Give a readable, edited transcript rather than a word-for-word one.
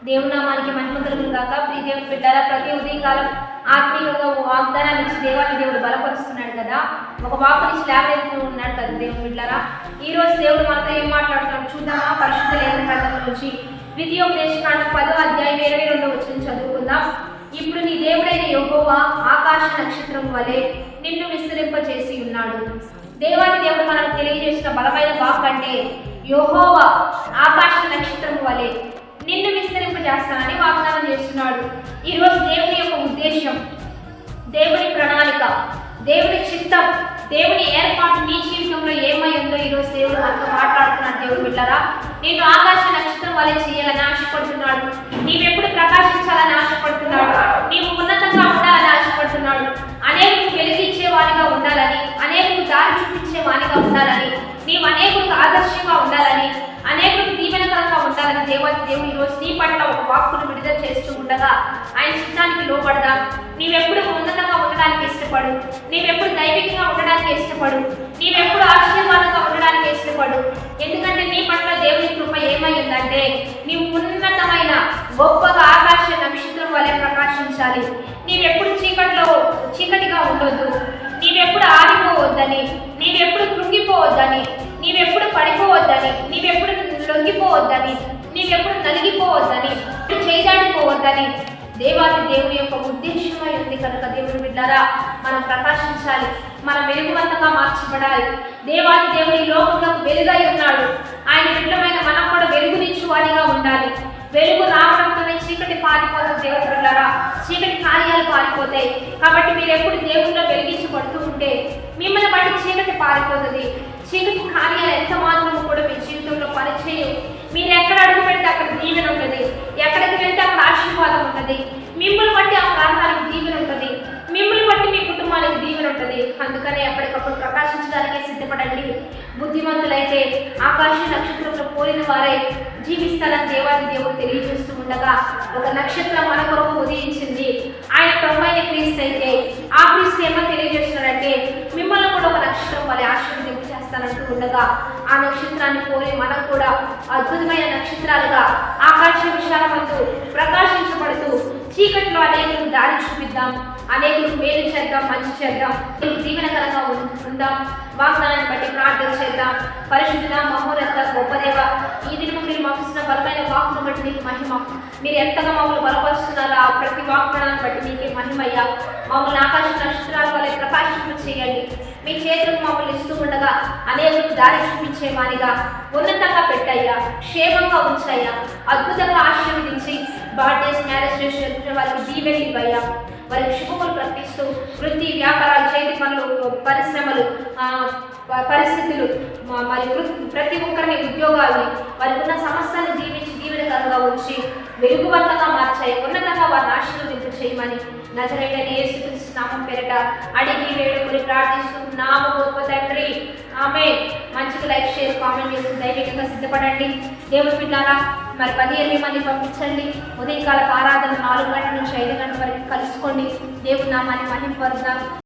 దేవుని నామానికి మహిమ కలుగును గాక. ప్రియ దేవుని బిడ్డలారా, ప్రతి ఉదయకాలం ఆత్మీయంగా వాగ్దానాలు ఇచ్చి దేవాన్ని దేవుడు బలపరుస్తున్నాడు కదా, ఒక వాక్కునిచ్చి లేవనెత్తుతూ ఉన్నాడు కదా దేవుని బిడ్డలారా. ఈ రోజు దేవుడు మనతో ఏం మాట్లాడుతున్నాడు చూద్దామా? పరిశుద్ధ లేఖన గ్రంథం నుంచి ద్వితీయోపదేశకాండం 10వ అధ్యాయం 22వ వచనం చదువుకుందాం. ఇప్పుడు నీ దేవుడైన యెహోవా ఆకాశ నక్షత్రం వలె నిన్ను విస్తరింపచేసి ఉన్నాడు. దేవాన్ని దేవుడు మనకు తెలియజేసిన బలమైన వాక్ అంటే యెహోవా ఆకాశ నక్షత్రం వలె నిన్ను విస్తరింపజేస్తానని వాగ్దానం చేస్తున్నాడు. ఈరోజు దేవుని యొక్క ఉద్దేశం, దేవుని ప్రణాళిక, దేవుని చిత్తం, దేవుని ఏర్పాటు నీ జీవితంలో ఏమై ఉందో ఈరోజు దేవుడు మనతో మాట్లాడుతున్నాడు. దేవుడు బిడ్డలారా, నేను ఆకాశ నక్షత్రం వలె చేయాలని ఆశపడుతున్నాడు. నీవెప్పుడు ప్రకాశించాలని ఆశపడుతున్నాడు. నీవు ఉన్నతంగా ఉండాలని ఆశపడుతున్నాడు. అనేకులకు వెలిగించే వారిగా ఉండాలని, అనేకులకు దారి చూపించే వారిగా ఉండాలని, నీవు అనేకులకు ఆదర్శంగా ఉండాలని, అనేకులకు దీవెనకరంగా ఉండాలని దేవుడు ఈరోజు నీ పట్ల ఒక వాక్కును విడుదల చేస్తూ ఉండగా ఆయన చిత్తానికి లోపడదాం. నీవెప్పుడు ఉన్నతంగా ఉండడానికి ఇష్టపడు, నీవెప్పుడు దైవికంగా ఉండడానికి ఇష్టపడు, నీవెప్పుడు ఆశీర్వాదంగా ఉండడానికి ఇష్టపడు. ఎందుకంటే నీ పట్ల దేవుని కృప ఏమై ఉందంటే నీవు ఉన్నతమైన గొప్పగా ఆకాశ నక్షత్రం వలె ప్రకాశించాలి. నీవెప్పుడు చీకటిగా ఉండొద్దు, నీవెప్పుడు ఆరిపోవద్దని, నీవెప్పుడు కృంగిపోవద్దని, నీవెప్పుడు పడిపోవద్దని, నీవెప్పుడు లొంగిపోవద్దని, నీవెప్పుడు నలిగిపోవద్దని, చేయదాడిపోవద్దని దేవుని యొక్క ఉద్దేశమై ఉంది కనుక దేవుని బిడ్డలారా, మనం ప్రకాశించాలి, మన వెలుగువంతంగా మార్చబడాలి. దేవుని లోకంలో వెలుగై ఉన్నాడు. ఆయన బిడ్డలమైన మనం కూడా వెలుగునిచ్చువాడిగా ఉండాలి. వెలుగు రావడంతోనే చీకటి పారిపోతుంది. దేవుని బిడ్డలారా, చీకటి కార్యాలు పారిపోతాయి. కాబట్టి మీరు ఎప్పుడు దేవుల్లో వెలిగించబడుతూ ఉంటే మిమ్మల్ని బట్టి చీకటి పారిపోతుంది. చీకటి కార్యాలు ఎంత మాత్రము కూడా మీ జీవితంలో పనిచేయవు. మీరు ఎక్కడ అడుగు పెడితే అక్కడ దీవెన ఉంటుంది, ఎక్కడికి వెళ్తే అక్కడ ఆశీర్వాదం ఉంటుంది. మిమ్మల్ని బట్టి ఆ ప్రాంతానికి దీవెన ఉంటుంది, మిమ్మల్ని బట్టి మీ కుటుంబానికి దీవెన ఉంటుంది. అందుకనే ఎప్పటికప్పుడు ప్రకాశించడానికే సిద్ధపడండి. బుద్ధిమంతులైతే ఆకాశ నక్షత్రంలో పోలిన వారే జీవిస్తారని దేవుడు తెలియజేస్తూ ఉండగా ఒక నక్షత్రం మన కొరకు ఉదయించింది. ఆయన ప్రభువైన క్రీస్తు అయితే ఆ క్రీస్తు ఏమో తెలియజేస్తున్నాడంటే మిమ్మల్ని కూడా ఒక నక్షత్రం వలె ఆశీర్వదించేస్తానంటూ ఉండగా ఆ నక్షత్రాన్ని పోలి మనం కూడా అద్భుతమైన నక్షత్రాలుగా ఆకాశ విశాలమందు ప్రకాశించబడుతూ చీకట్లో అనేకులకు దారి చూపిద్దాం, అనేకులకు మేలు చేద్దాం, మంచి చేద్దాం, దీవెనకరంగా ఉందాం. వాగ్దానాన్ని బట్టి ప్రార్థన చేద్దాం. పరిశుద్ధ మహోన్నత గొప్ప దేవ, ఈ దినము మీరు మాకు ఇచ్చిన బలమైన వాక్కును బట్టి మీకు మహిమ. మీరు ఎంతగా మమ్మల్ని బలపరుస్తున్నారో ఆ ప్రతి వాగ్దానాన్ని బట్టి మీకే మహిమయ్యా. మమ్మల్ని ఆకాశ నక్షత్రాల వల్ల ప్రకాశింప చేయండి. మీ చేతులకు మమ్మల్ని ఇస్తూ ఉండగా అనేకులకు దారి చూపించే వారిగా ఉన్నతంగా పెట్టయ్యా, క్షేమంగా ఉంచాయ్యా, అద్భుతంగా ఆశీర్వదించి బర్త్డేస్, మ్యారేజ్ చేసిన వారికి దీవెనలు ఇవ్వయ్యా. వారికి శుభములు ప్రకటిస్తూ వృత్తి, వ్యాపారాలు, చేతి పనులు, పరిశ్రమలు, పరిస్థితులు, మరి ప్రతి ఒక్కరిని ఉద్యోగాలు, వారికి ఉన్న సమస్యలను జీవించి దీవెనకరంగా ఉంచి వెలుగువంతంగా మార్చాయి. ఉన్నతంగా వారిని ఆశీర్వదింపు చేయమని నజరేయుడైన యేసుక్రీస్తు నామం పేరిట అడిగి వేడుకొని ప్రార్థిస్తున్నాము గొప్ప తండ్రి, ఆమేన్. మంచిగా లైక్, షేర్, కామెంట్ చేసి దైవికంగా సిద్ధపడండి. దేవుని బిడ్డలారా, మరి 18 మంది పంపించండి. ఉదయకాల ఆరాధన 4 గంటల నుంచి 5 గంటల వరకు కలుసుకోండి. దేవుని నామాన్ని మహిమపరుద్దాం.